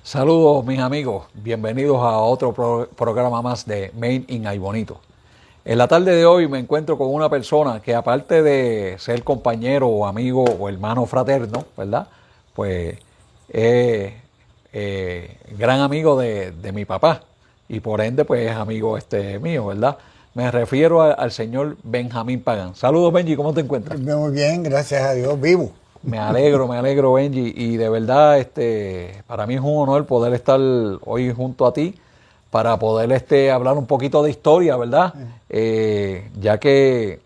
Saludos mis amigos, bienvenidos a otro programa más de Made in Aybonito. En la tarde de hoy me encuentro con una persona que aparte de ser compañero o amigo o hermano fraterno, ¿verdad? Pues es gran amigo de mi papá y por ende pues es amigo mío, ¿verdad? Me refiero al señor Benjamín Pagán. Saludos Benji, ¿cómo te encuentras? Muy bien, gracias a Dios, vivo. Me alegro, Benji, y de verdad, para mí es un honor poder estar hoy junto a ti para poder, hablar un poquito de historia, ¿verdad? Ya que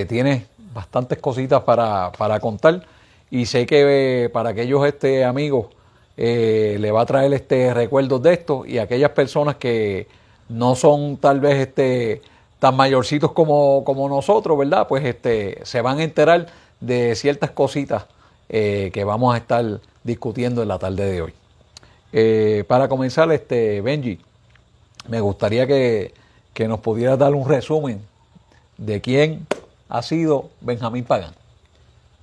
tienes bastantes cositas para contar y sé que para aquellos, amigos, le va a traer, recuerdos de esto y aquellas personas que no son tal vez, tan mayorcitos como nosotros, ¿verdad? Pues, se van a enterar de ciertas cositas que vamos a estar discutiendo en la tarde de hoy. Para comenzar, Benji, me gustaría que nos pudieras dar un resumen de quién ha sido Benjamín Pagán.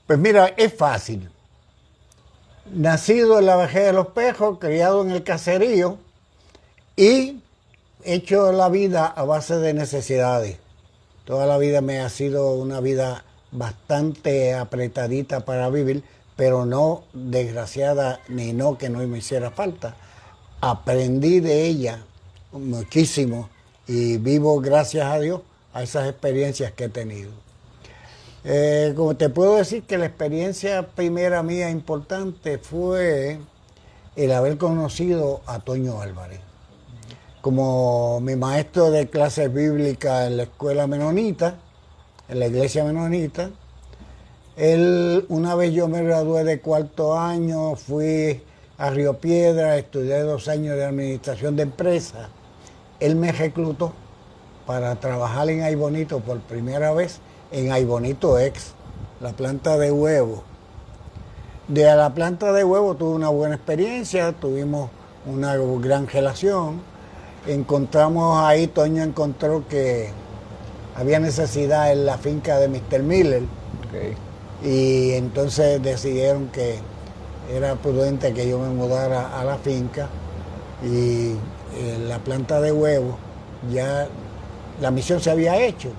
Pues mira, es fácil. Nacido en la vejez de los Pejos, criado en el caserío y hecho la vida a base de necesidades. Toda la vida me ha sido una vida bastante apretadita para vivir, pero no desgraciada ni no que no me hiciera falta. Aprendí de ella muchísimo y vivo gracias a Dios a esas experiencias que he tenido. Como te puedo decir que la experiencia primera mía importante fue el haber conocido a Toño Álvarez. Como mi maestro de clases bíblicas en la escuela menonita, en la iglesia menonita, una vez yo me gradué de cuarto año, fui a Río Piedra, estudié 2 años de administración de empresas. Él me reclutó para trabajar en Aybonito por primera vez, en Aybonito Ex, la planta de huevo. De la planta de huevo tuve una buena experiencia, tuvimos una gran relación. Encontramos ahí, Toño encontró que había necesidad en la finca de Mr. Miller. Okay. Y entonces decidieron que era prudente que yo me mudara a la finca y en la planta de huevo ya la misión se había hecho.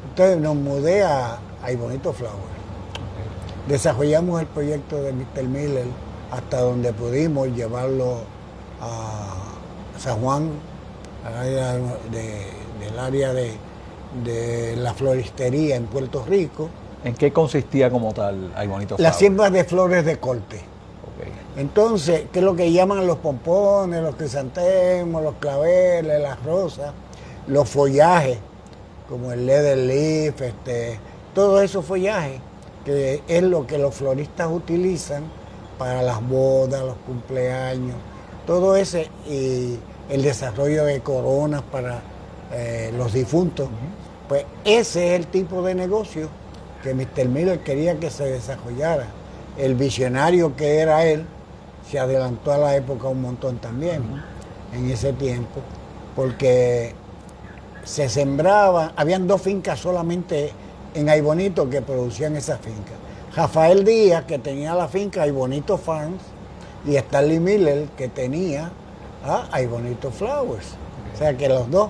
Entonces nos mudé a Aybonito Flower. Okay. Desarrollamos el proyecto de Mr. Miller hasta donde pudimos llevarlo a San Juan, del área de la floristería en Puerto Rico. ¿En qué consistía como tal Aybonito Flower? Las siembras de flores de corte. Okay. Entonces, ¿qué es lo que llaman los pompones, los crisantemos, los claveles, las rosas, los follajes, como el leather leaf, todo esos follajes, que es lo que los floristas utilizan para las bodas, los cumpleaños, todo ese y el desarrollo de coronas para los difuntos. Pues ese es el tipo de negocio que Mr. Miller quería que se desarrollara. El visionario que era él se adelantó a la época un montón también en ese tiempo, porque se sembraba, habían 2 fincas solamente en Aybonito que producían esas fincas. Rafael Díaz, que tenía la finca Aybonito Farms, y Stanley Miller, que tenía Aybonito Flowers. O sea que los dos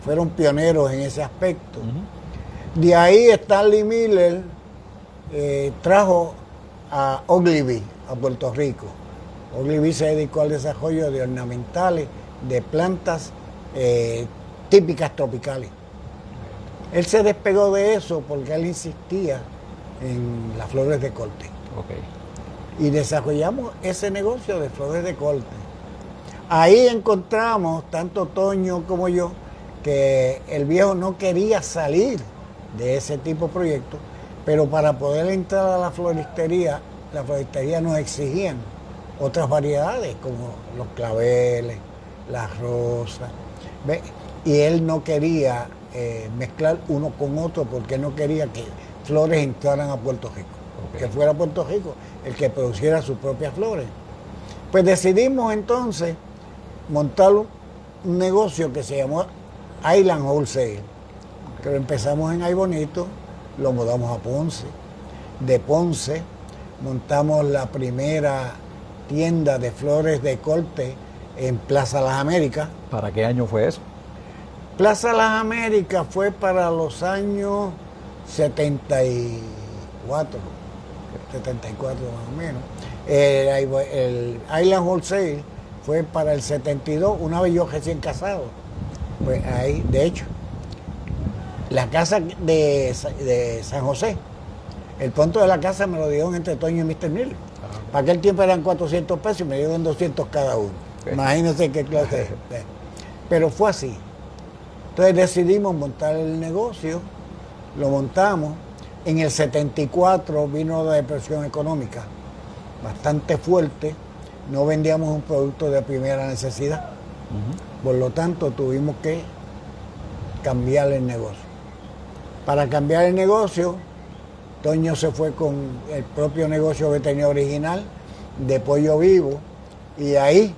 fueron pioneros en ese aspecto. De ahí Stanley Miller trajo a Ogilvy a Puerto Rico. Ogilvy se dedicó al desarrollo de ornamentales, de plantas típicas tropicales. Él se despegó de eso porque él insistía en las flores de corte. Okay. Y desarrollamos ese negocio de flores de corte. Ahí encontramos, tanto Toño como yo, que el viejo no quería salir de ese tipo de proyectos, pero para poder entrar a la floristería nos exigían otras variedades como los claveles, las rosas, ¿ve? Y él no quería mezclar uno con otro porque no quería que flores entraran a Puerto Rico, okay, que fuera Puerto Rico el que produciera sus propias flores. Pues decidimos entonces montar un negocio que se llamó Island Wholesale, que lo empezamos en Aybonito, lo mudamos a Ponce. De Ponce montamos la primera tienda de flores de corte en Plaza Las Américas. ¿Para qué año fue eso? Plaza Las Américas fue para los años 74, 74 más o menos. El Island Wholesale fue para el 72, una vez yo recién casado. Pues ahí, de hecho, la casa de San José, el punto de la casa me lo dieron entre Toño y Mr. Miller. Para aquel tiempo eran 400 pesos y me dieron 200 cada uno. Okay. Imagínense qué clase. Pero fue así. Entonces decidimos montar el negocio, lo montamos. En el 74 vino la depresión económica, bastante fuerte. No vendíamos un producto de primera necesidad. Por lo tanto, tuvimos que cambiar el negocio. Para cambiar el negocio, Toño se fue con el propio negocio que tenía original de pollo vivo, y ahí,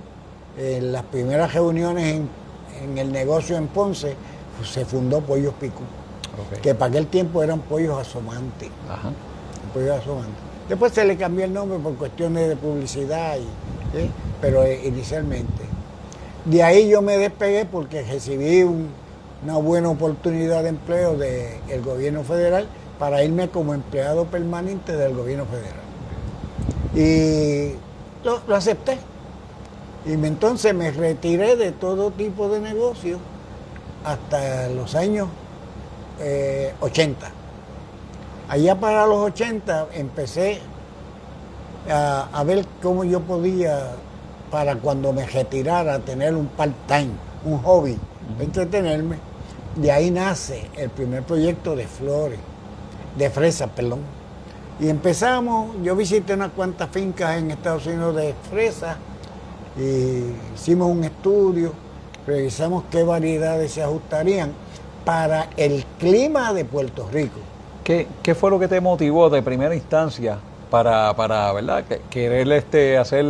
en las primeras reuniones en el negocio en Ponce, pues, se fundó Pollos Picú, que para aquel tiempo eran pollos asomantes. Pollos asomantes. Después se le cambió el nombre por cuestiones de publicidad, pero inicialmente. De ahí yo me despegué porque recibí una buena oportunidad de empleo del gobierno federal para irme como empleado permanente del gobierno federal. Y lo acepté. Y entonces me retiré de todo tipo de negocios hasta los años 80. Allá para los 80 empecé a ver cómo yo podía, para cuando me retirara, tener un part-time, un hobby, entretenerme. De ahí nace el primer proyecto de flores, de fresas, perdón. Y empezamos, yo visité unas cuantas fincas en Estados Unidos de fresas, y hicimos un estudio, revisamos qué variedades se ajustarían para el clima de Puerto Rico. ¿Qué fue lo que te motivó de primera instancia para ¿verdad? Querer hacer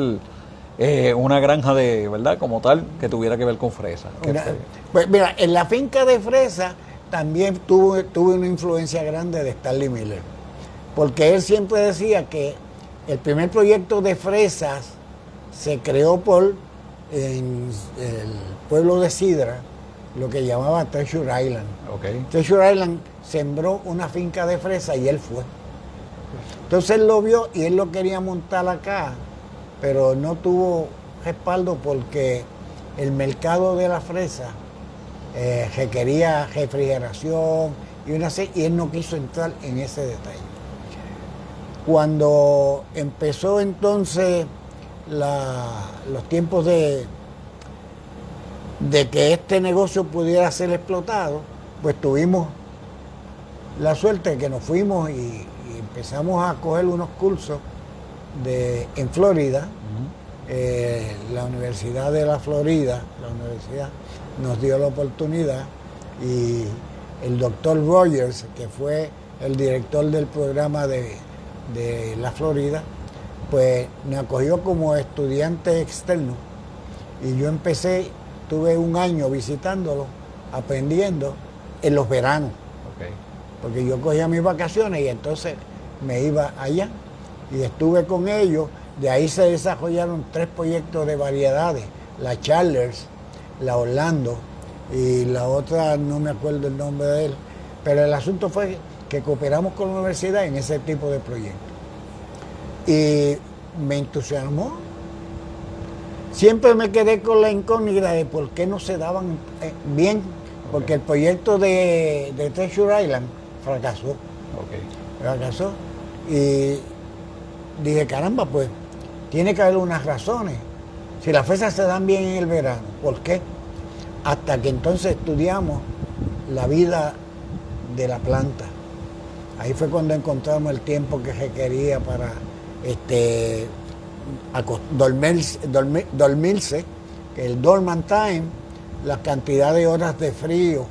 una granja de, ¿verdad? Como tal, que tuviera que ver con fresa? Pues mira, en la finca de fresa también tuve una influencia grande de Stanley Miller, porque él siempre decía que el primer proyecto de fresas se creó en el pueblo de Sidra, lo que llamaba Treasure Island. Treasure Island sembró una finca de fresa y él fue. Entonces él lo vio y él lo quería montar acá, pero no tuvo respaldo porque el mercado de la fresa requería refrigeración y él no quiso entrar en ese detalle. Cuando empezó entonces los tiempos de que este negocio pudiera ser explotado, pues tuvimos la suerte de que nos fuimos y empezamos a coger unos cursos en Florida. La Universidad de la Florida, nos dio la oportunidad, y el doctor Rogers, que fue el director del programa de la Florida, pues me acogió como estudiante externo, y yo tuve un año visitándolo, aprendiendo en los veranos, porque yo cogía mis vacaciones y entonces me iba allá y estuve con ellos. De ahí se desarrollaron 3 proyectos de variedades, la Charles, la Orlando y la otra no me acuerdo el nombre de él, pero el asunto fue que cooperamos con la universidad en ese tipo de proyectos. Y me entusiasmó. Siempre me quedé con la incógnita de por qué no se daban bien, porque el proyecto de Treasure Island fracasó. Fracasó. Y dije, caramba, pues tiene que haber unas razones. Si las fresas se dan bien en el verano, ¿por qué? Hasta que entonces estudiamos la vida de la planta. Ahí fue cuando encontramos el tiempo que requería para dormirse, el dormant time, la cantidad de horas de frío,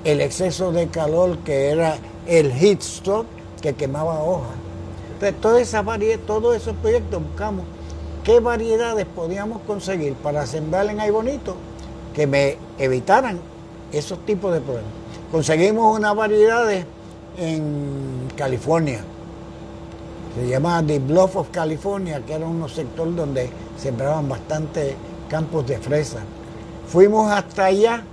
el exceso de calor que era el heat stroke que quemaba hojas. Entonces, todos esos proyectos buscamos qué variedades podíamos conseguir para sembrar en Ay Bonito que me evitaran esos tipos de problemas. Conseguimos unas variedades en California, se llamaba The Bluff of California, que era un sector donde sembraban bastante campos de fresa. Fuimos hasta allá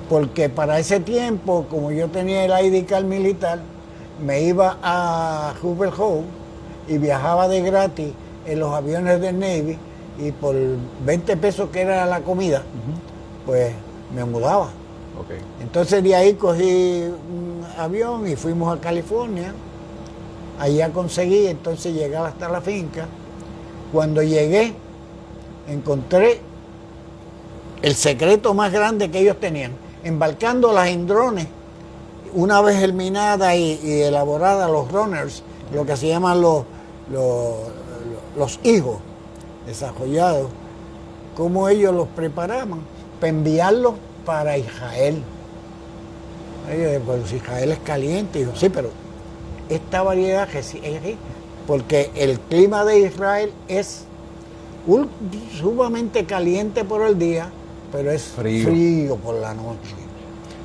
porque para ese tiempo, como yo tenía el ID card militar, me iba a Hubble Hall y viajaba de gratis en los aviones del Navy, y por 20 pesos que era la comida, pues me mudaba. Okay. Entonces de ahí cogí un avión y fuimos a California. Allá conseguí entonces llegar hasta la finca. Cuando llegué, encontré el secreto más grande que ellos tenían, embarcando las hidrones, una vez germinadas y elaboradas, los runners, lo que se llaman los higos desarrollados, cómo ellos los preparaban para enviarlos para Israel. Pues Israel es caliente. Y yo, sí, pero esta variedad es porque el clima de Israel es sumamente caliente por el día, pero es frío por la noche.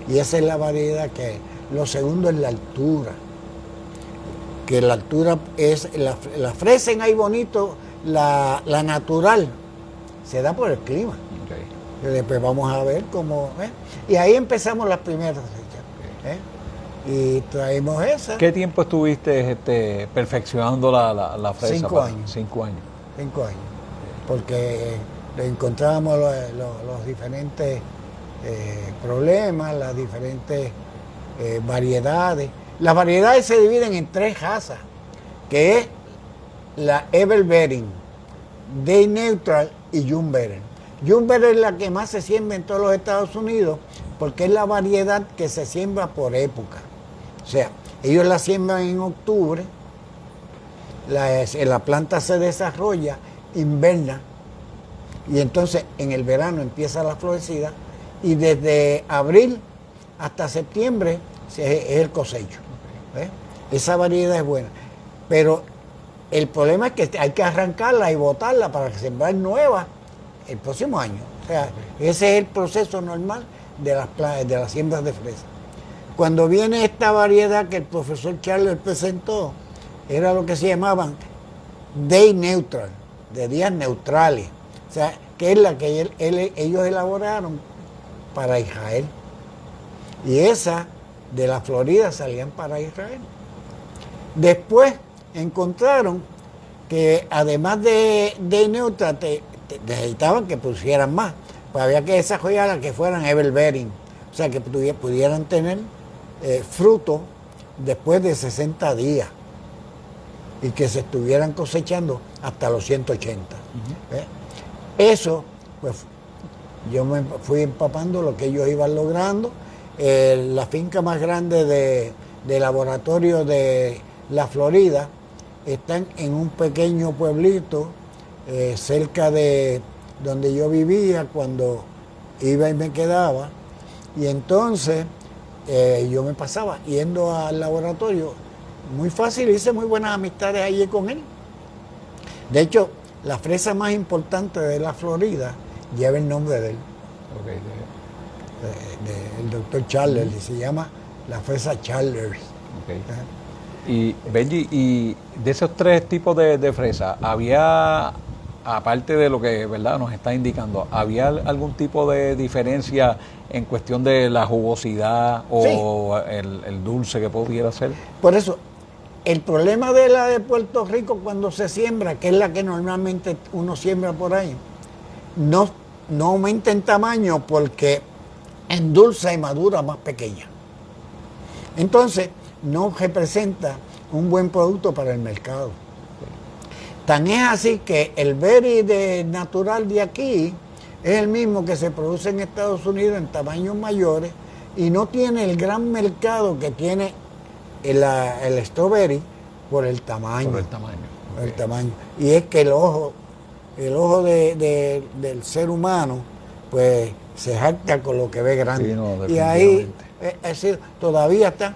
Y esa es la variedad que hay. Lo segundo es la altura. Que la altura es, la fresa en ahí bonito, la natural, se da por el clima. Okay. Y después vamos a ver cómo. Y ahí empezamos las primeras fechas. Y traímos esa. ¿Qué tiempo estuviste perfeccionando la fresa? 5 años. 5 años. 5 años. Porque encontrábamos los diferentes problemas, las diferentes variedades. Las variedades se dividen en 3 razas, que es la Everbearing, Day Neutral y June-Bearing. June-Bearing es la que más se siembra en todos los Estados Unidos porque es la variedad que se siembra por época. O sea, ellos la siembran en octubre, la planta se desarrolla, inverna, y entonces en el verano empieza la florecida, y desde abril hasta septiembre es el cosecho. Esa variedad es buena, pero el problema es que hay que arrancarla y botarla para sembrar nueva el próximo año. O sea, ese es el proceso normal de las siembras de fresa. Cuando viene esta variedad que el profesor Charles presentó, era lo que se llamaban Day Neutral, de días neutrales. O sea, que es la que ellos elaboraron para Israel. Y esa de la Florida salían para Israel. Después encontraron que además de Neutral necesitaban que pusieran más, pues había que desarrollar que fueran Everbearing, o sea que pudieran tener fruto después de 60 días y que se estuvieran cosechando hasta los 180. Eso, pues yo me fui empapando lo que ellos iban logrando. La finca más grande de laboratorio de la Florida están en un pequeño pueblito cerca de donde yo vivía cuando iba y me quedaba, y entonces yo me pasaba yendo al laboratorio muy fácil, hice muy buenas amistades allí con él. De hecho, la fresa más importante de la Florida lleva el nombre de él. Okay. El doctor Charles, y se llama la fresa Charles. Okay. Y Benji, y de esos 3 tipos de fresa, ¿había, aparte de lo que verdad nos está indicando, había algún tipo de diferencia en cuestión de la jugosidad o sí, el dulce que pudiera ser? Por eso, el problema de la de Puerto Rico cuando se siembra, que es la que normalmente uno siembra por ahí, no aumenta en tamaño porque endulza y madura más pequeña. Entonces, no representa un buen producto para el mercado. Tan es así que el berry natural de aquí es el mismo que se produce en Estados Unidos en tamaños mayores y no tiene el gran mercado que tiene el strawberry por el tamaño. Por el tamaño. Por el tamaño. Y es que el ojo del ser humano, pues se jacta con lo que ve grande. Sí, y ahí todavía está.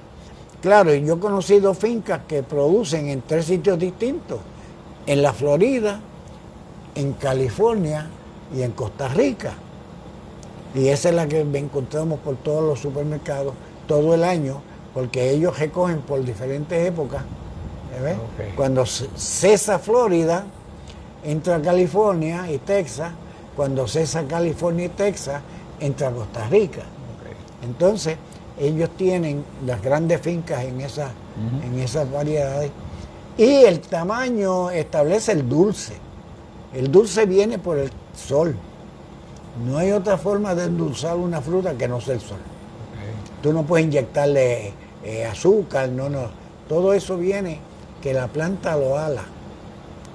Claro, yo he conocido fincas que producen en 3 sitios distintos, en la Florida, en California y en Costa Rica. Y esa es la que encontramos por todos los supermercados todo el año, porque ellos recogen por diferentes épocas ¿ves? Ok. Cuando cesa Florida, entra California y Texas. Cuando cesa California y Texas, entra Costa Rica. Ok. Entonces, ellos tienen las grandes fincas en esas variedades. Y el tamaño establece el dulce. El dulce viene por el sol. No hay otra forma de endulzar una fruta que no sea el sol. Ok. Tú no puedes inyectarle azúcar, no. Todo eso viene que la planta lo ala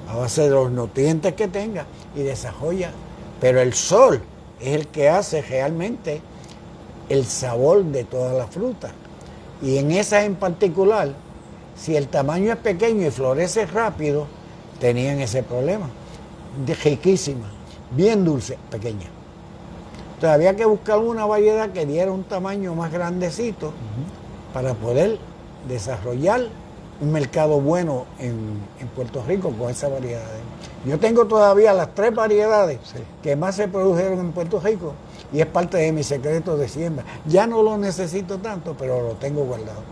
a base de los nutrientes que tenga y desarrolla. Pero el sol es el que hace realmente el sabor de toda la fruta. Y en esas en particular, si el tamaño es pequeño y florece rápido, tenían ese problema. Riquísima, bien dulce, pequeña. Entonces había que buscar una variedad que diera un tamaño más grandecito para poder desarrollar un mercado bueno en Puerto Rico con esa variedad. Yo tengo todavía las 3 variedades que más se produjeron en Puerto Rico y es parte de mi secreto de siembra. Ya no lo necesito tanto, pero lo tengo guardado.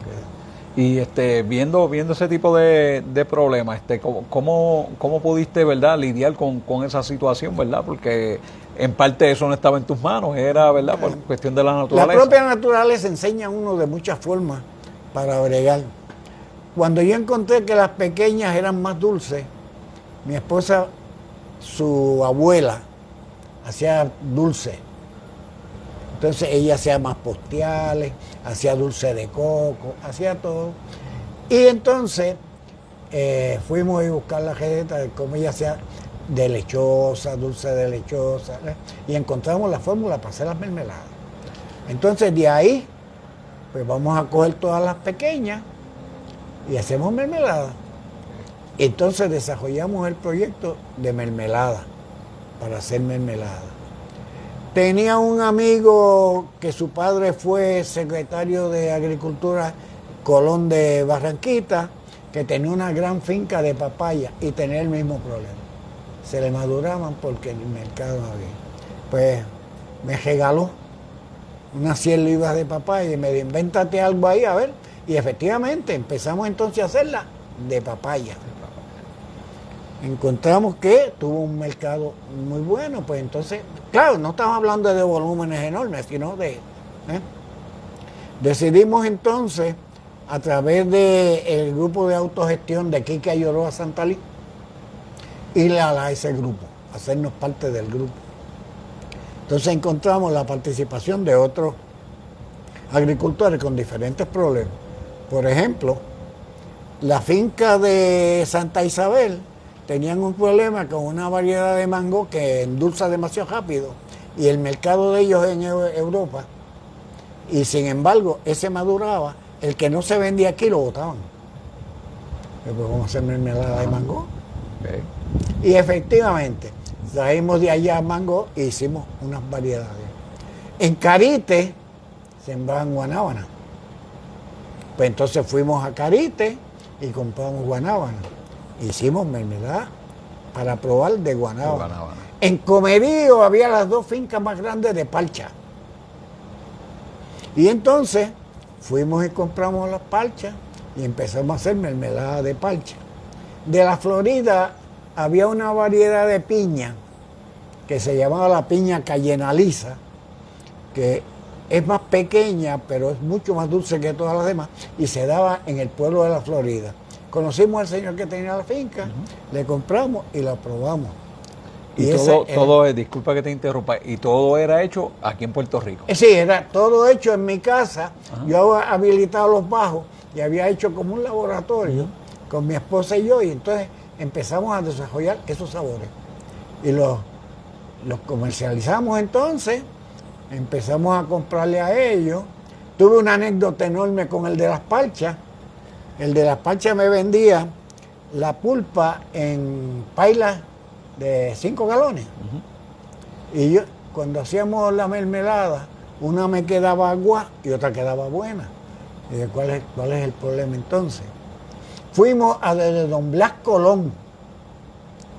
Y viendo ese tipo de problemas, ¿cómo pudiste, verdad, lidiar con esa situación, verdad? Porque en parte eso no estaba en tus manos, era, verdad, por cuestión de la naturaleza. La propia naturaleza enseña a uno de muchas formas para bregar. Cuando yo encontré que las pequeñas eran más dulces, mi esposa, su abuela, hacía dulce. Entonces ella hacía más postiales, hacía dulce de coco, hacía todo. Y entonces fuimos a buscar la receta de cómo ella hacía de lechosa, dulce de lechosa, y encontramos la fórmula para hacer las mermeladas. Entonces de ahí, pues vamos a coger todas las pequeñas y hacemos mermelada. Entonces desarrollamos el proyecto de mermelada, para hacer mermelada. Tenía un amigo que su padre fue secretario de Agricultura Colón de Barranquita, que tenía una gran finca de papaya y tenía el mismo problema. Se le maduraban porque el mercado no había. Pues me regaló unas 100 libras de papaya y me dijo, invéntate algo ahí, a ver. Y efectivamente empezamos entonces a hacerla de papaya. Encontramos que tuvo un mercado muy bueno, pues entonces, claro, no estamos hablando de volúmenes enormes, sino de... Decidimos entonces, a través del grupo de autogestión de Quique Ayoroa Santalí, ir a ese grupo, hacernos parte del grupo. Entonces encontramos la participación de otros agricultores con diferentes problemas. Por ejemplo, la finca de Santa Isabel tenían un problema con una variedad de mango que endulza demasiado rápido y el mercado de ellos en Europa, y sin embargo ese maduraba, el que no se vendía aquí lo botaban. Pues vamos a hacer mermelada de mango. Okay. Y efectivamente traímos de allá mango e hicimos unas variedades. En Carite sembraban guanábana. Pues entonces fuimos a Carite y compramos guanábana. Hicimos mermelada para probar de guanábana. En Comerío había las 2 fincas más grandes de parcha. Y entonces fuimos y compramos las parchas y empezamos a hacer mermelada de parcha. De la Florida había una variedad de piña que se llamaba la piña cayenaliza, que es más pequeña, pero es mucho más dulce que todas las demás, y se daba en el pueblo de la Florida. Conocimos al señor que tenía la finca, le compramos y la probamos. Y todo, disculpa que te interrumpa, y todo era hecho aquí en Puerto Rico. Sí, era todo hecho en mi casa. Yo había habilitado los bajos y había hecho como un laboratorio con mi esposa y yo, y entonces empezamos a desarrollar esos sabores. Y los comercializamos entonces, empezamos a comprarle a ellos. Tuve una anécdota enorme con el de las parchas. El de las parchas me vendía la pulpa en pailas de 5 galones. Y yo, cuando hacíamos la mermelada, una me quedaba agua y otra quedaba buena. Y dije, ¿cuál es el problema entonces? Fuimos a de don Blas Colón,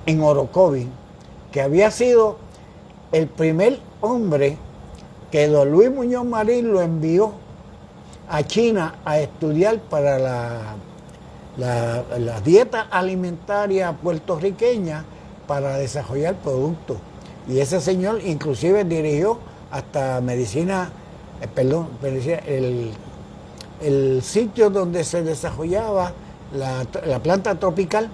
en Orocovis, que había sido el primer hombre que don Luis Muñoz Marín lo envió a China a estudiar para la dieta alimentaria puertorriqueña para desarrollar productos. Y ese señor inclusive dirigió hasta medicina, el sitio donde se desarrollaba la planta tropical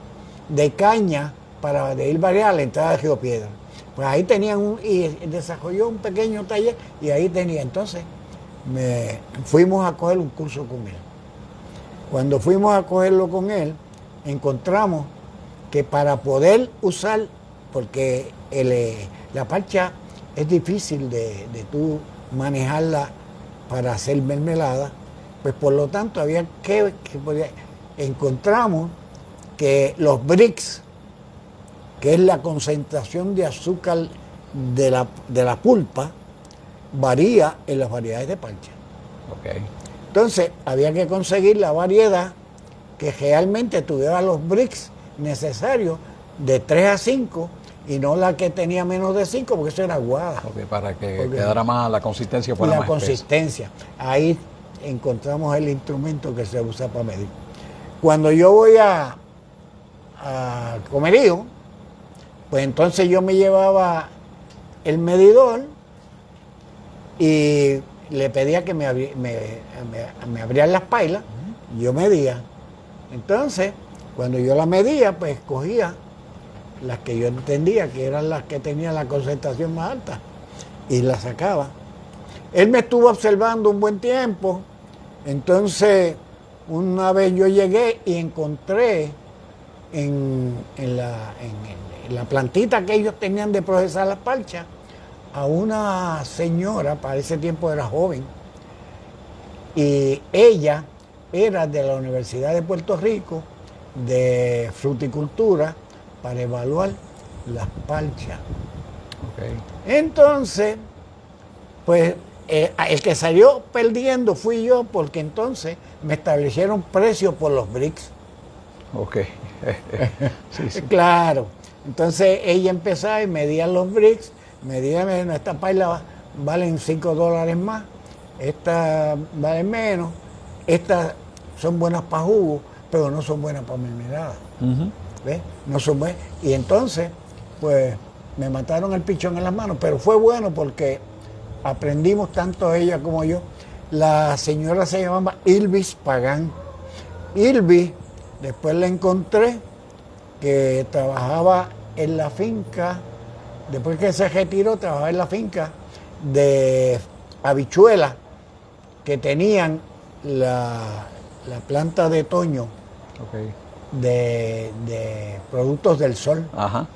de caña para de ir variar a la entrada de Río Piedra. Pues ahí tenían y desarrolló un pequeño taller y ahí tenía. Entonces fuimos a coger un curso con él. Cuando fuimos a cogerlo con él, encontramos que para poder usar, porque la parcha es difícil de tú manejarla para hacer mermelada, pues por lo tanto había encontramos que los brix, que es la concentración de azúcar de la pulpa, varía en las variedades de parcha. Okay. Entonces había que conseguir la variedad que realmente tuviera los brix necesarios de 3 a 5 y no la que tenía menos de 5 porque eso era aguada. Okay, para que quedara más, la consistencia fuera más consistencia. Ahí encontramos el instrumento que se usa para medir. Cuando yo voy a Comerío, pues entonces yo me llevaba el medidor y le pedía que me abrieran las pailas, yo medía. Entonces, cuando yo la medía, pues cogía las que yo entendía que eran las que tenían la concentración más alta y las sacaba. Él me estuvo observando un buen tiempo, entonces una vez yo llegué y encontré en la plantita que ellos tenían de procesar las parchas a una señora, para ese tiempo era joven, y ella era de la Universidad de Puerto Rico, de fruticultura, para evaluar las parchas. Okay. Entonces, pues el que salió perdiendo fui yo, porque entonces me establecieron precios por los bricks. Ok. Sí. Claro. Entonces ella empezaba y medía los bricks, medía, esta paila valen $5 más, estas valen menos, estas son buenas para jugo, pero no son buenas para mermelada. ¿Ves? No son buenas. Y entonces, pues, me mataron el pichón en las manos, pero fue bueno porque aprendimos tanto ella como yo. La señora se llamaba Ilvis Pagán. Ilvis, después la encontré que trabajaba en la finca, después que se retiró, trabajaba en la finca de habichuelas que tenían la planta de Toño. Okay. De productos del sol. Ajá.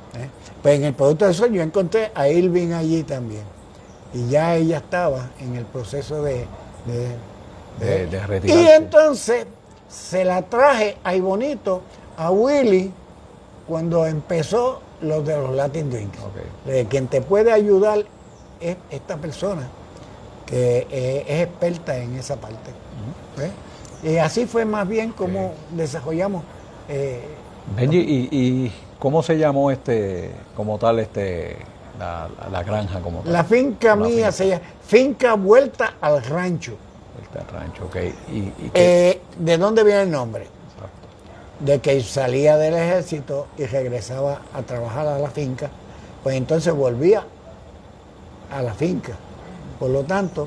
Pues en el producto del sol yo encontré a Irving allí también. Y ya ella estaba en el proceso de retirarse. Y entonces se la traje ahí bonito a Willy cuando empezó los de los Latin Drinks. Okay. Quien te puede ayudar es esta persona que es experta en esa parte. Y así fue más bien como desarrollamos. Benji, ¿y cómo se llamó como tal la granja como tal? La finca mía se llama Finca Vuelta al Rancho. Vuelta al Rancho, ok. ¿De dónde viene el nombre? Exacto. De que salía del ejército y regresaba a trabajar a la finca, pues entonces volvía a la finca. Por lo tanto,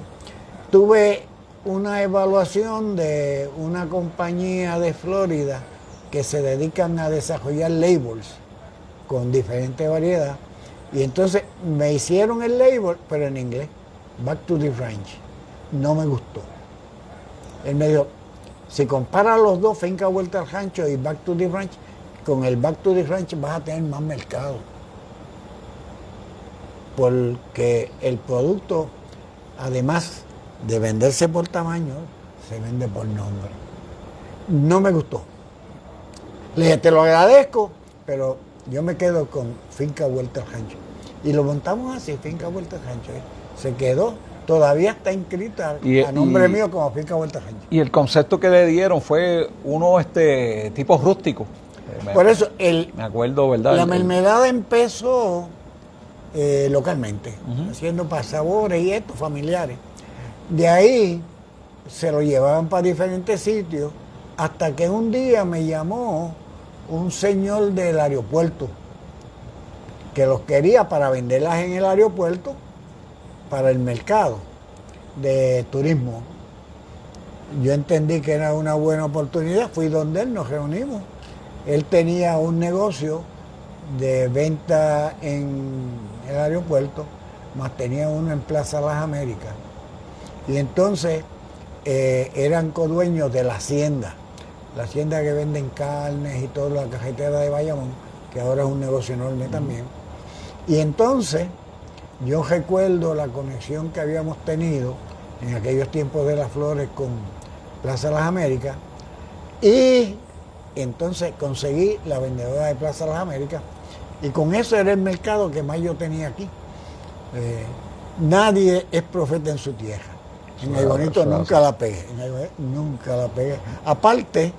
tuve una evaluación de una compañía de Florida que se dedican a desarrollar labels con diferentes variedades. Y entonces me hicieron el label, pero en inglés, Back to the Ranch. No me gustó. Él me dijo, si comparas los dos, Finca Vuelta al Rancho y Back to the Ranch, con el Back to the Ranch vas a tener más mercado. Porque el producto, además de venderse por tamaño, se vende por nombre. No me gustó. Le dije, te lo agradezco, pero yo me quedo con Finca Vuelta al Rancho. Y lo montamos así, Finca Vuelta al Rancho. Se quedó, todavía está inscrita a nombre mío como Finca Vuelta al Rancho. Y el concepto que le dieron fue uno tipo rústico. Por eso, me acuerdo, ¿verdad? La mermelada empezó localmente, haciendo para sabores y estos familiares. De ahí se lo llevaban para diferentes sitios Hasta que un día me llamó un señor del aeropuerto que los quería para venderlas en el aeropuerto para el mercado de turismo. Yo entendí que era una buena oportunidad, fui donde él, nos reunimos. Él tenía un negocio de venta en el aeropuerto, más tenía uno en Plaza Las Américas. Y entonces eran codueños de la hacienda que venden carnes y toda la carretera de Bayamón, que ahora es un negocio enorme también. Y entonces yo recuerdo la conexión que habíamos tenido en aquellos tiempos de las flores con Plaza Las Américas, y entonces conseguí la vendedora de Plaza Las Américas, y con eso era el mercado que más yo tenía aquí. Nadie es profeta en su tierra. En el bonito nunca la pegué, nunca la pegué. Aparte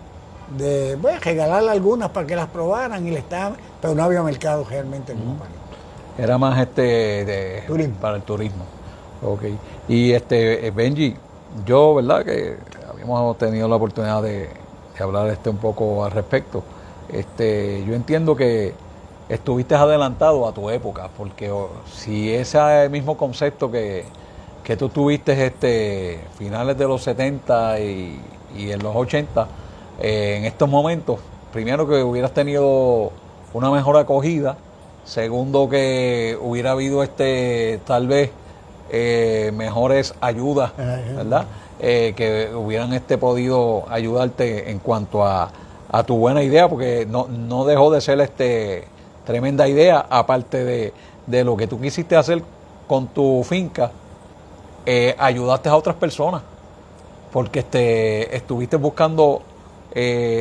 de regalarle algunas para que las probaran y les estaban, pero no había mercado realmente en el país. Era más Turismo. para el turismo. Okay. Y Benji, yo, ¿verdad? Que habíamos tenido la oportunidad de hablar un poco al respecto. Yo entiendo que estuviste adelantado a tu época, porque si ese mismo concepto que tú tuviste finales de los 70 y en los 80, en estos momentos, primero que hubieras tenido una mejor acogida, segundo que hubiera habido tal vez mejores ayudas, ¿verdad? Que hubieran podido ayudarte en cuanto a tu buena idea, porque no dejó de ser tremenda idea, aparte de lo que tú quisiste hacer con tu finca. Ayudaste a otras personas, porque estuviste buscando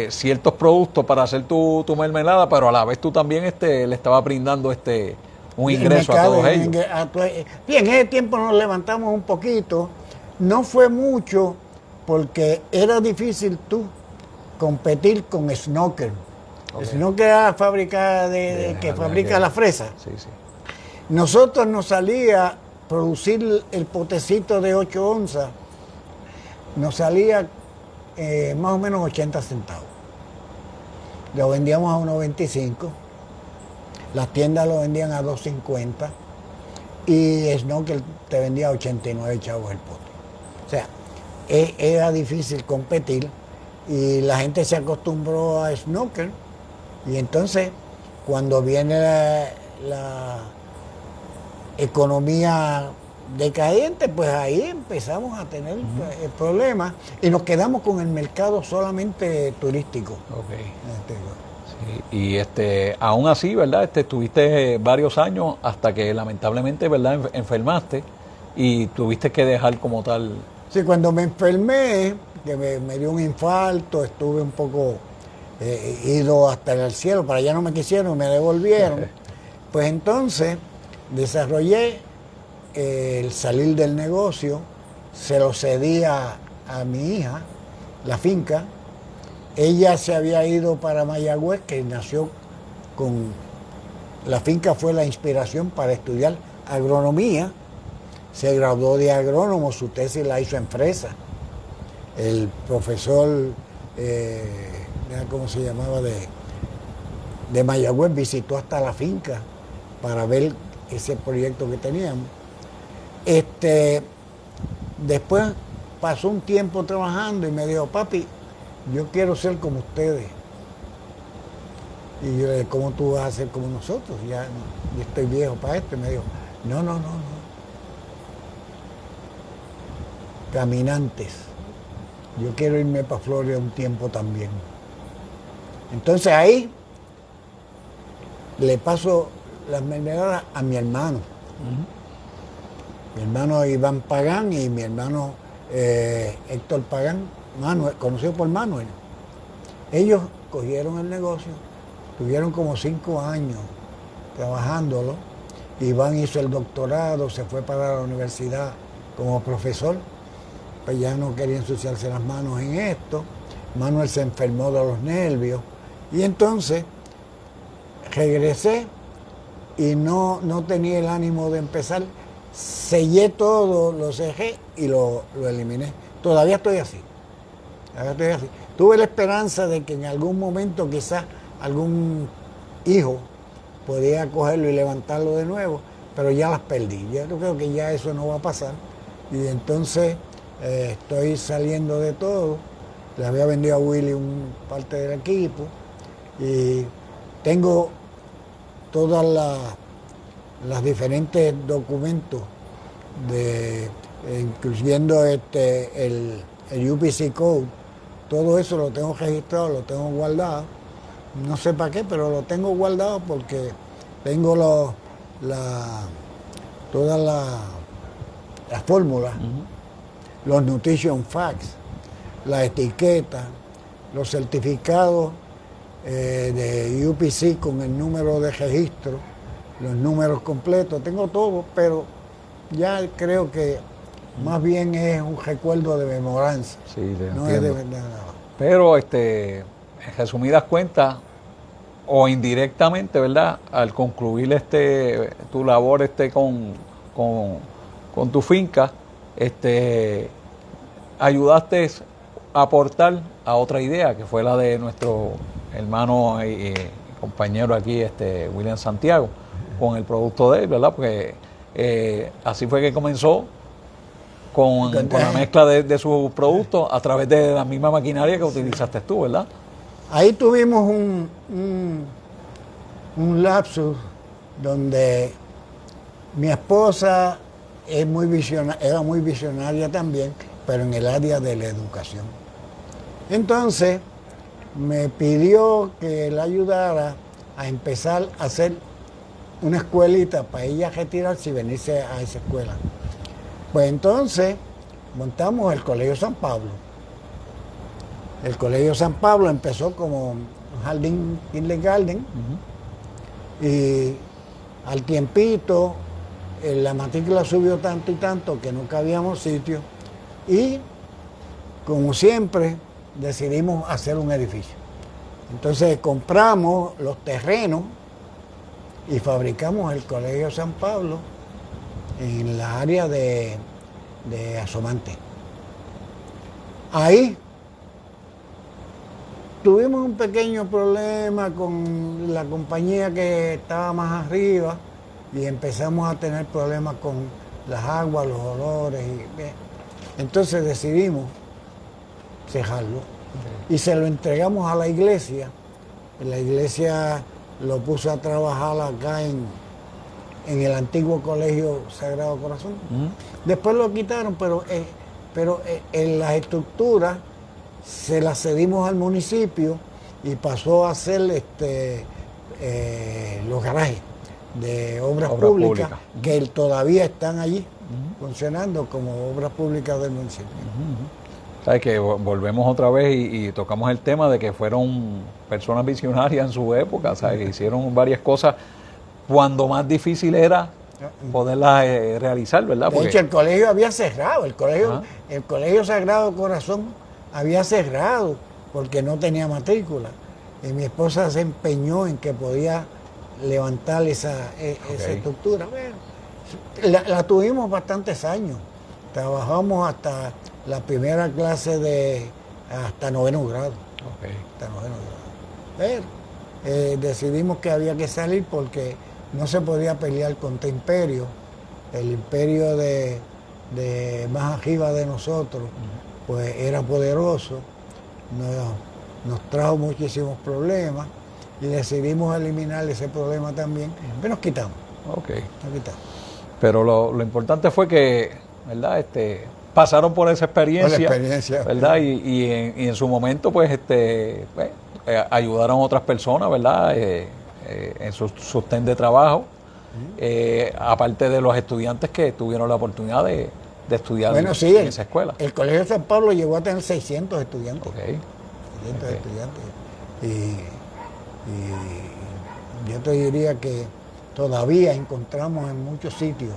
ciertos productos para hacer tu mermelada, pero a la vez tú también le estabas brindando un ingreso a todos ellos. Bien, en ese tiempo nos levantamos un poquito, no fue mucho, porque era difícil tú competir con Snoker. Okay. Snoker es la fábrica que fabrica la fresa. Sí, sí. Nosotros nos salía producir el potecito de 8 onzas, nos salía más o menos 80 centavos. Lo vendíamos a 1.25, las tiendas lo vendían a 2.50 y Snoker te vendía a 89 chavos el pote. O sea, era difícil competir y la gente se acostumbró a Snoker, y entonces cuando viene la economía decadente, pues ahí empezamos a tener problemas y nos quedamos con el mercado solamente turístico. Okay. Sí, y aún así, ¿verdad? Estuviste varios años hasta que lamentablemente, ¿verdad? Enfermaste y tuviste que dejar como tal. Sí, cuando me enfermé, que me dio un infarto, estuve un poco ido hasta el cielo, para allá no me quisieron, me devolvieron. Pues entonces desarrollé el salir del negocio, se lo cedí a mi hija, la finca. Ella se había ido para Mayagüez, que nació con... La finca fue la inspiración para estudiar agronomía. Se graduó de agrónomo, su tesis la hizo en Fresa. El profesor, ¿cómo se llamaba? De Mayagüez visitó hasta la finca para ver ese proyecto que teníamos. Después pasó un tiempo trabajando y me dijo, papi, yo quiero ser como ustedes. Y yo le dije, ¿cómo tú vas a ser como nosotros? Ya yo estoy viejo para esto. Y me dijo, no. Caminantes. Yo quiero irme para Florida un tiempo también. Entonces ahí le paso las mermeladas a mi hermano. Mi hermano Iván Pagán y mi hermano Héctor Pagán, Manuel, conocido por Manuel. Ellos cogieron el negocio, tuvieron como 5 años trabajándolo. Iván hizo el doctorado, se fue para la universidad como profesor, pues ya no quería ensuciarse las manos en esto. Manuel se enfermó de los nervios y entonces regresé y no tenía el ánimo de empezar. Sellé todo, lo cerré y lo eliminé. Todavía estoy así. tuve la esperanza de que en algún momento quizás algún hijo podía cogerlo y levantarlo de nuevo, pero ya las perdí. Yo creo que ya eso no va a pasar. Y entonces estoy saliendo de todo. Le había vendido a Willy parte del equipo y tengo todas las diferentes documentos, incluyendo el UPC Code. Todo eso lo tengo registrado, lo tengo guardado. No sé para qué, pero lo tengo guardado porque tengo todas las fórmulas, los nutrition facts, la etiqueta, los certificados de UPC con el número de registro, los números completos, tengo todo, pero ya creo que más bien es un recuerdo de memoranza, Sí, no es de verdad nada. Pero, en resumidas cuentas, o indirectamente, ¿verdad? Al concluir tu labor con tu finca, ayudaste a aportar a otra idea, que fue la de nuestro hermano y compañero aquí, William Santiago, con el producto de él, ¿verdad? Porque así fue que comenzó con la mezcla de sus productos a través de la misma maquinaria que utilizaste tú, ¿verdad? Ahí tuvimos un lapsus donde mi esposa era muy visionaria también, pero en el área de la educación. Entonces me pidió que la ayudara a empezar a hacer una escuelita para ella retirarse y venirse a esa escuela. Pues entonces montamos el Colegio San Pablo. El Colegio San Pablo empezó como un jardín kindergarten y al tiempito la matrícula subió tanto y tanto que no cabíamos sitio y como siempre decidimos hacer un edificio. Entonces compramos los terrenos y fabricamos el Colegio San Pablo en la área de Asomante. Ahí tuvimos un pequeño problema con la compañía que estaba más arriba y empezamos a tener problemas con las aguas, los olores. Entonces decidimos cejarlo y se lo entregamos a la iglesia. La iglesia lo puso a trabajar acá en el antiguo Colegio Sagrado Corazón. Después lo quitaron, pero en las estructuras se las cedimos al municipio y pasó a ser los garajes de obras públicas que todavía están allí funcionando como obras públicas del municipio. Sabes que volvemos otra vez y tocamos el tema de que fueron personas visionarias en su época, ¿sabes? Que hicieron varias cosas cuando más difícil era poderlas realizar, ¿verdad? De hecho, el colegio había cerrado, el colegio Sagrado Corazón había cerrado porque no tenía matrícula. Y mi esposa se empeñó en que podía levantar esa estructura. Bueno, la tuvimos bastantes años. Trabajamos hasta la primera clase hasta 9º grado. Hasta 9º grado. Pero decidimos que había que salir porque no se podía pelear contra imperio. El imperio de más arriba de nosotros, pues era poderoso, nos trajo muchísimos problemas y decidimos eliminar ese problema también, pero nos quitamos. Nos quitamos. Pero lo importante fue que, ¿verdad? Pasaron por esa experiencia, ¿verdad? Y en su momento, pues, ayudaron a otras personas, ¿verdad? En su sostén de trabajo, aparte de los estudiantes que tuvieron la oportunidad de estudiar en esa escuela. El Colegio San Pablo llegó a tener 600 estudiantes. 600 estudiantes. Y yo te diría que todavía encontramos en muchos sitios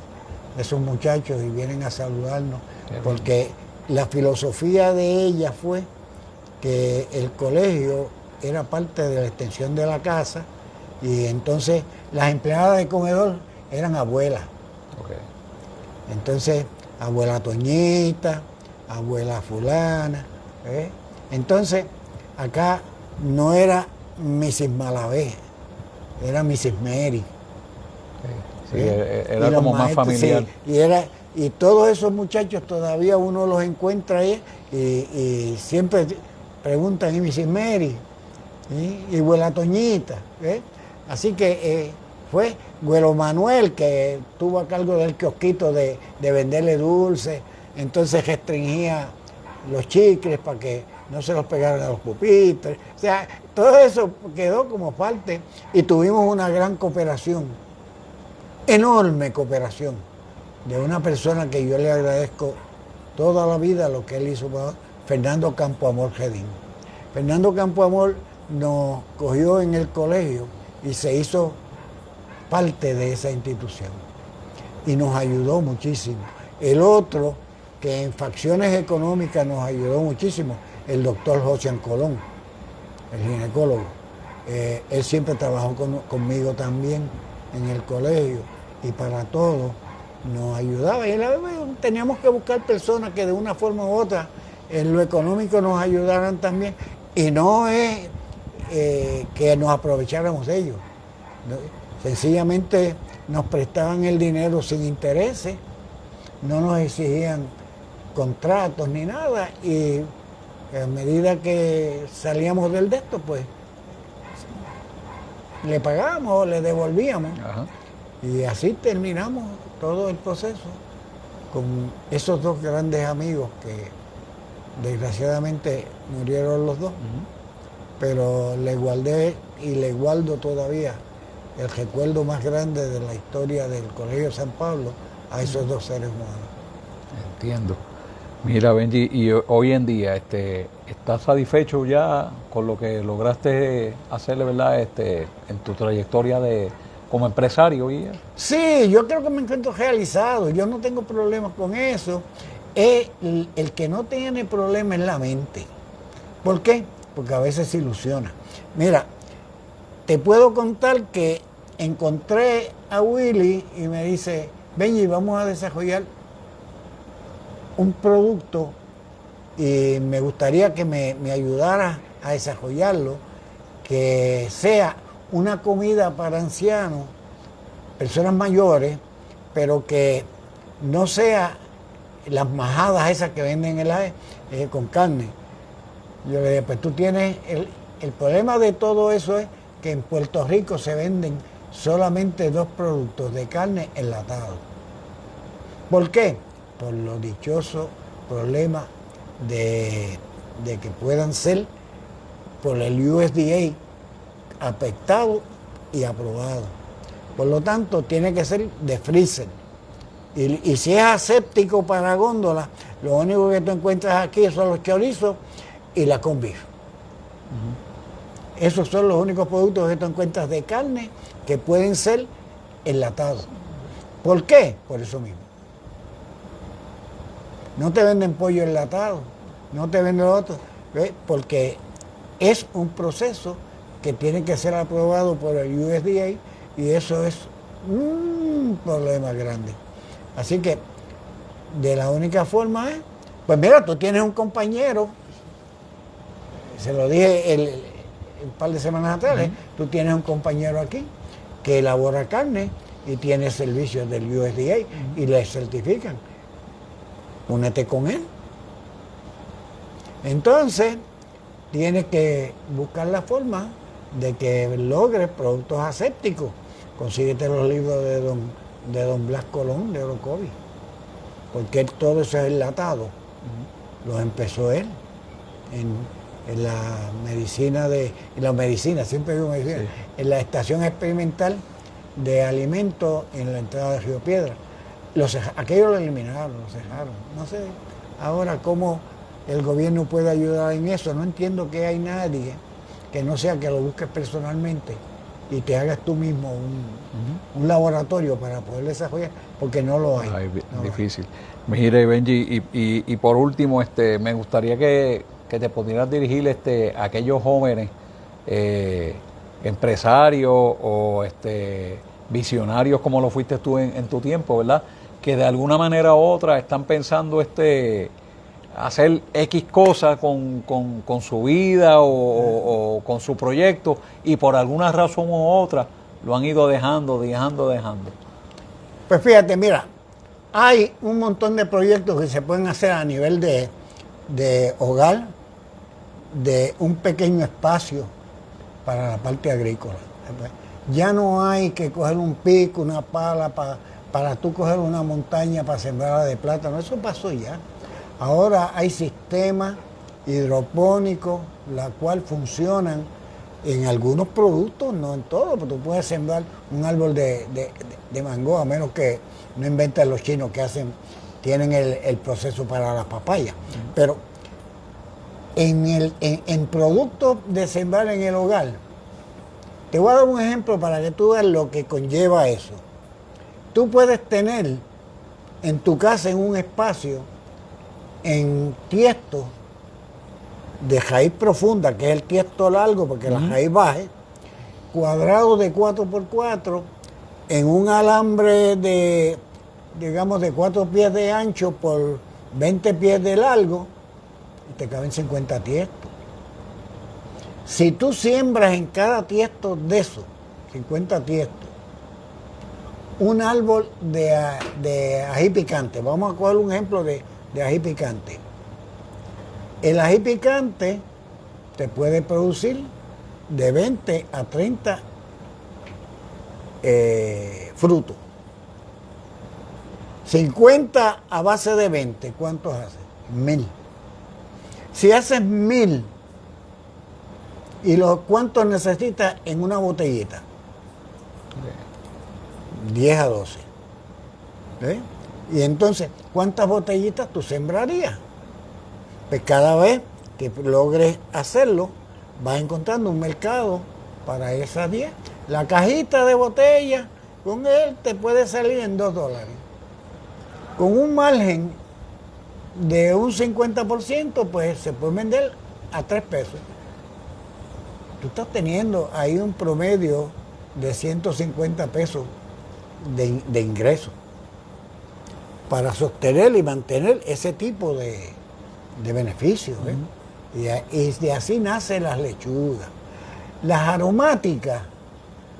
esos muchachos y vienen a saludarnos, porque la filosofía de ella fue que el colegio era parte de la extensión de la casa y entonces las empleadas de comedor eran abuelas. Entonces, abuela Toñita, abuela fulana. Entonces, acá no era Mrs. Malavé, era Mrs. Mary. Sí, era como más familiar. Sí, y todos esos muchachos todavía uno los encuentra ahí y siempre preguntan, ¿y Mrs. Mary? Y Güela Toñita. Así que fue Güelo Manuel que tuvo a cargo del kiosquito de venderle dulces, entonces restringía los chicles para que no se los pegaran a los pupitres. O sea, todo eso quedó como parte y tuvimos una gran cooperación, enorme cooperación, de una persona que yo le agradezco toda la vida lo que él hizo, Fernando Campoamor Gedín. Fernando Campoamor nos cogió en el colegio y se hizo parte de esa institución y nos ayudó muchísimo. El otro que en facciones económicas nos ayudó muchísimo, el doctor José Colón, el ginecólogo. Él siempre trabajó conmigo también en el colegio y para todo nos ayudaba. Y teníamos que buscar personas que de una forma u otra en lo económico nos ayudaran también. Y no es que nos aprovecháramos de ellos. Sencillamente nos prestaban el dinero sin intereses, no nos exigían contratos ni nada, y a medida que salíamos del de esto, pues le pagábamos, le devolvíamos. Ajá. Y así terminamos todo el proceso con esos dos grandes amigos que desgraciadamente murieron los dos. Pero le guardé y le guardo todavía el recuerdo más grande de la historia del Colegio San Pablo a esos dos seres humanos. Entiendo. Mira, Benji, y hoy en día, ¿estás satisfecho ya con lo que lograste hacerle, verdad, en tu trayectoria como empresario? Sí, yo creo que me encuentro realizado. Yo no tengo problemas con eso. El que no tiene problema es la mente. ¿Por qué? Porque a veces se ilusiona. Mira, te puedo contar que encontré a Willy y me dice, Benji, vamos a desarrollar un producto y me gustaría que me ayudara a desarrollarlo, que sea una comida para ancianos, personas mayores, pero que no sea las majadas esas que venden en la con carne. Yo le dije, pues tú tienes, el problema de todo eso es que en Puerto Rico se venden solamente dos productos de carne enlatados. ¿Por qué? Por los dichosos problemas de que puedan ser por el USDA afectados y aprobados. Por lo tanto, tiene que ser de freezer. Y si es aséptico para góndola, lo único que tú encuentras aquí son los chorizos y la corned beef. Esos son los únicos productos que tú encuentras de carne que pueden ser enlatados. ¿Por qué? Por eso mismo. No te venden pollo enlatado, no te venden lo otro, ¿ves? Porque es un proceso que tiene que ser aprobado por el USDA y eso es un problema grande. Así que de la única forma es, pues mira, tú tienes un compañero, se lo dije un par de semanas atrás, tú tienes un compañero aquí que elabora carne y tiene servicios del USDA y le certifican. Únete con él. Entonces, tienes que buscar la forma de que logres productos asépticos. Consíguete los libros de don Blas Colón, de Orocovi, porque todo eso es enlatado. Lo empezó él en la medicina, siempre digo medicina, sí. En la estación experimental de alimentos en la entrada de Río Piedra. Aquello lo eliminaron, lo cerraron. No sé ahora cómo el gobierno puede ayudar en eso. No entiendo que hay nadie que no sea que lo busques personalmente y te hagas tú mismo un laboratorio para poder desarrollar, porque no lo hay. Ay, difícil. Mire, Benji, y por último, me gustaría que te pudieras dirigir a aquellos jóvenes empresarios o visionarios como lo fuiste tú en tu tiempo, ¿verdad? Que de alguna manera u otra están pensando hacer X cosas con su vida o con su proyecto y por alguna razón u otra lo han ido dejando. Pues fíjate, mira, hay un montón de proyectos que se pueden hacer a nivel de hogar, de un pequeño espacio para la parte agrícola. Ya no hay que coger un pico, una pala para tú coger una montaña para sembrarla de plátano. Eso pasó ya. Ahora hay sistemas hidropónicos, la cual funcionan en algunos productos, no en todos, pero tú puedes sembrar un árbol de mango, a menos que no inventen los chinos que tienen el proceso para las papayas. Pero en productos de sembrar en el hogar, te voy a dar un ejemplo para que tú veas lo que conlleva eso. Tú puedes tener en tu casa, en un espacio, en tiesto de raíz profunda, que es el tiesto largo, porque la raíz baje, cuadrado de 4x4, en un alambre de 4 pies de ancho por 20 pies de largo, y te caben 50 tiestos. Si tú siembras en cada tiesto de esos, 50 tiestos, un árbol de ají picante, vamos a coger un ejemplo de ají picante. El ají picante te puede producir de 20 a 30 frutos. 50 a base de 20, ¿cuántos haces? 1000. Si haces 1000, ¿y cuántos necesitas en una botellita? 10 a 12. ¿Eh? Y entonces, ¿cuántas botellitas tú sembrarías? Pues cada vez que logres hacerlo, vas encontrando un mercado para esas 10. La cajita de botella, con él te puede salir en $2. Con un margen de un 50%, pues se puede vender a 3 pesos. Tú estás teniendo ahí un promedio de 150 pesos de ingreso para sostener y mantener ese tipo de beneficios. Y de así nacen las lechugas. Las aromáticas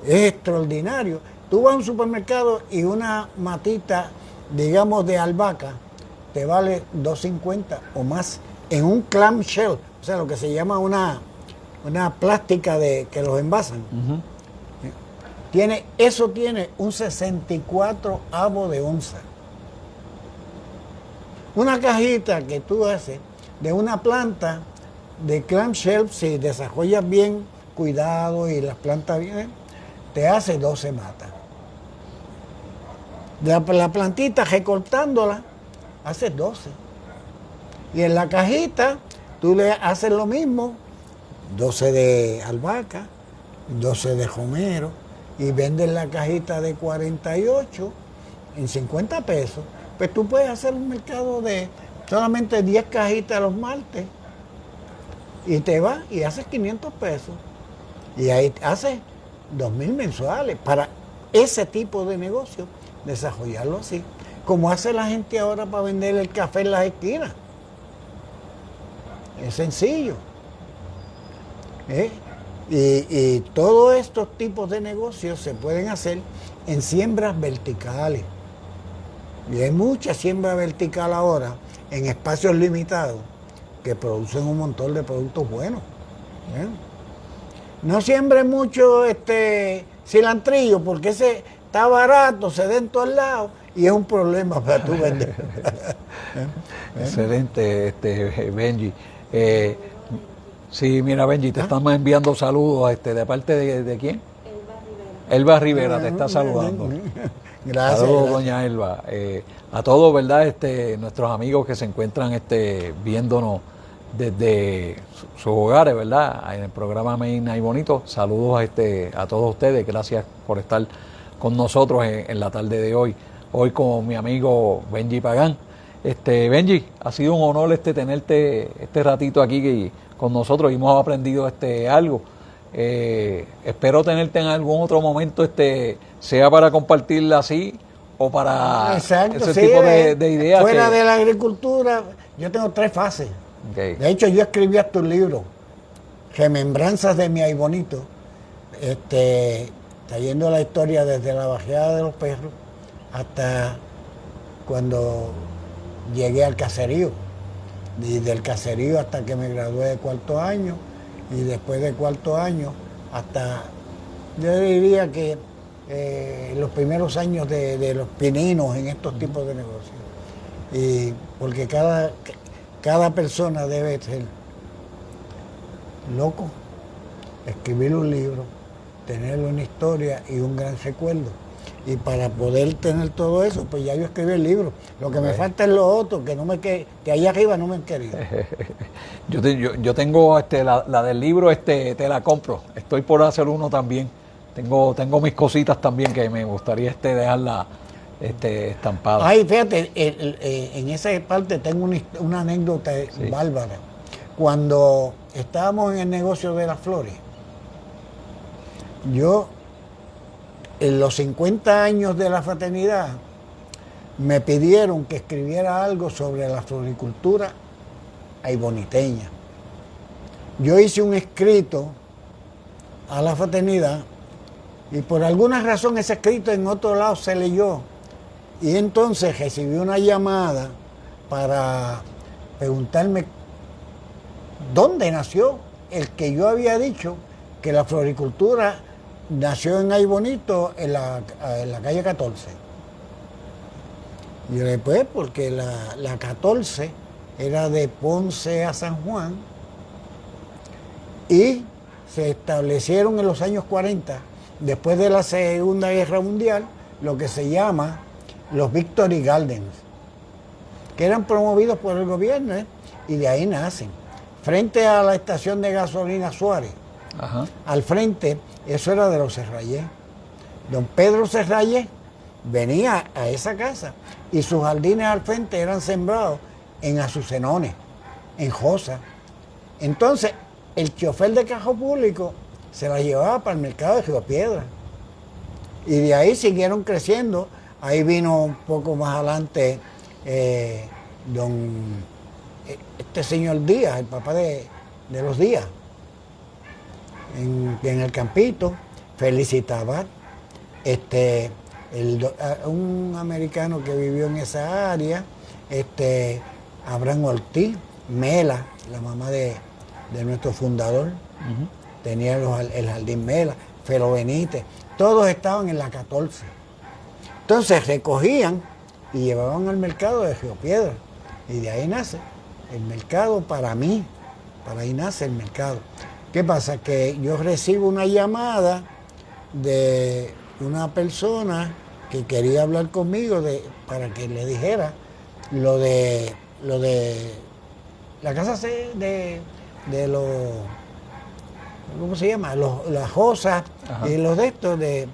es extraordinario. Tú vas a un supermercado y una matita, digamos, de albahaca te vale $2.50 o más en un clamshell, o sea, lo que se llama una plástica que los envasan. Eso tiene un 64avo de onza. Una cajita que tú haces de una planta de clamshell, si desarrollas bien cuidado y las plantas bien, te hace 12 matas. La plantita recortándola, haces 12. Y en la cajita tú le haces lo mismo, 12 de albahaca, 12 de romero, y vendes la cajita de 48 en 50 pesos. Pues tú puedes hacer un mercado de solamente 10 cajitas los martes y te vas y haces 500 pesos. Y ahí haces 2.000 mensuales para ese tipo de negocio, desarrollarlo así. Como hace la gente ahora para vender el café en las esquinas. Es sencillo. Y todos estos tipos de negocios se pueden hacer en siembras verticales. Y hay mucha siembra vertical ahora en espacios limitados que producen un montón de productos buenos. No siembren mucho cilantrillo porque ese está barato, se da en todos lados y es un problema para tú vender. Excelente, Benji. Sí, mira, Benji, te estamos enviando saludos de parte de quién? Elba Rivera te está saludando. Gracias. Saludos, doña Elba. A todos, ¿verdad? Nuestros amigos que se encuentran viéndonos desde sus hogares, ¿verdad? En el programa Medina y Bonito. Saludos a todos ustedes. Gracias por estar con nosotros en la tarde de hoy. Hoy con mi amigo Benji Pagán. Benji, ha sido un honor tenerte este ratito aquí con nosotros y hemos aprendido algo. Espero tenerte en algún otro momento, sea para compartirla así o para exacto, ese sí, tipo de ideas. Fuera de la agricultura, Yo tengo 3 fases. Okay. De hecho, yo escribí hasta un libro, Remembranzas de mi Aybonito, trayendo la historia desde la bajada de los perros hasta cuando llegué al caserío. Y del caserío hasta que me gradué de 4º año, y después de 4º año hasta, yo diría que los primeros años de los pininos en estos tipos de negocios. Y porque cada persona debe ser loco, escribir un libro, tener una historia y un gran recuerdo. Y para poder tener todo eso, pues ya yo escribí el libro. Lo que me falta es lo otro, que ahí arriba no me han querido. Yo tengo la del libro, te la compro. Estoy por hacer uno también. Tengo mis cositas también que me gustaría dejarla estampada. Ay, fíjate, en esa parte tengo una anécdota bárbara. Cuando estábamos en el negocio de las flores, yo, en los 50 años de la fraternidad, me pidieron que escribiera algo sobre la floricultura ayboniteña. Yo hice un escrito a la fraternidad y por alguna razón ese escrito en otro lado se leyó. Y entonces recibí una llamada para preguntarme dónde nació el que yo había dicho que la floricultura nació en Aybonito, en la calle 14. Y yo le dije, pues, porque la 14 era de Ponce a San Juan y se establecieron en los años 40, después de la Segunda Guerra Mundial, lo que se llama los Victory Gardens, que eran promovidos por el gobierno, y de ahí nacen. Frente a la estación de gasolina Suárez, ajá, al frente, eso era de los Serrayés. Don Pedro Serrayés venía a esa casa y sus jardines al frente eran sembrados en azucenones, en josas. Entonces, el chofer de Cajón Público se la llevaba para el mercado de Río Piedra. Y de ahí siguieron creciendo. Ahí vino un poco más adelante este señor Díaz, el papá de los Díaz, en el Campito, felicitaba un americano que vivió en esa área, Abraham Ortiz, Mela, la mamá de nuestro fundador, tenía el jardín Mela, Felo Benítez, todos estaban en la 14. Entonces recogían y llevaban al mercado de Río Piedra, y de ahí nace el mercado para mí, para ahí nace el mercado. ¿Qué pasa? Que yo recibo una llamada de una persona que quería hablar conmigo para que le dijera lo de la casa de los, ¿cómo se llama? Las josas y los de estos de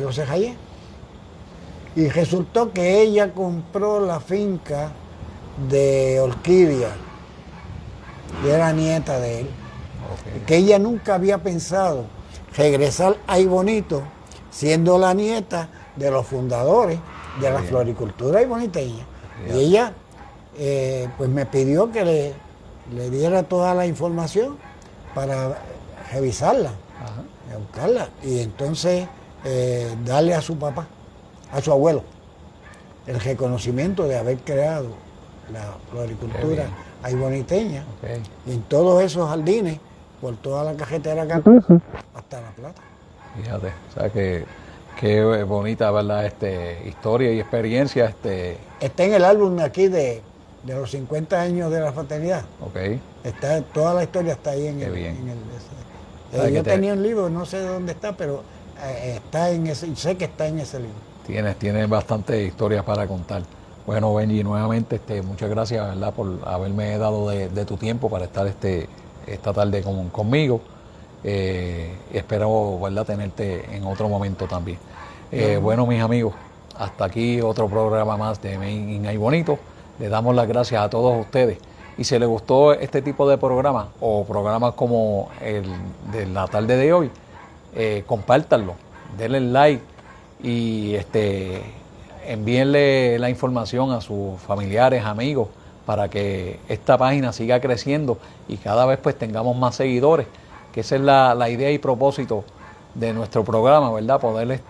los Serrayés. Y resultó que ella compró la finca de Orquídea, y era nieta de él. Okay. Que ella nunca había pensado regresar a Aybonito siendo la nieta de los fundadores de la floricultura ayboniteña. Y ella pues me pidió que le diera toda la información para revisarla, buscarla, y entonces darle a su papá, a su abuelo, el reconocimiento de haber creado la floricultura ayboniteña, y en todos esos jardines, por toda la carretera 14 hasta La Plata. Fíjate, o sea que qué bonita, ¿verdad? Historia y experiencia. Está en el álbum aquí de los 50 años de la fraternidad. Okay. Toda la historia está ahí en yo tenía un libro, no sé dónde está, pero está en ese, sé que está en ese libro. Tienes bastantes historias para contar. Bueno, Benji, nuevamente muchas gracias, ¿verdad?, por haberme dado de tu tiempo para estar esta tarde conmigo. Espero, ¿verdad?, tenerte en otro momento también. Bueno, mis amigos, hasta aquí otro programa más de Made in Aybonito. Les damos las gracias a todos ustedes. Y si les gustó este tipo de programa o programas como el de la tarde de hoy, compártanlo, denle like y envíenle la información a sus familiares, amigos, para que esta página siga creciendo y cada vez pues tengamos más seguidores, que esa es la idea y propósito de nuestro programa, ¿verdad? Poder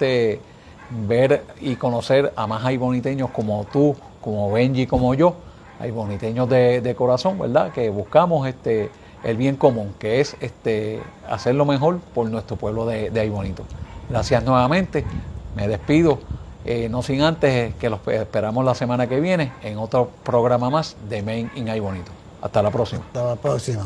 ver y conocer a más aiboniteños como tú, como Benji, como yo, aiboniteños de corazón, ¿verdad? Que buscamos el bien común, que es hacer lo mejor por nuestro pueblo de Aibonito. Gracias nuevamente, me despido, no sin antes que los esperamos la semana que viene en otro programa más de Maine in Aibonito. Hasta la próxima. Hasta la próxima.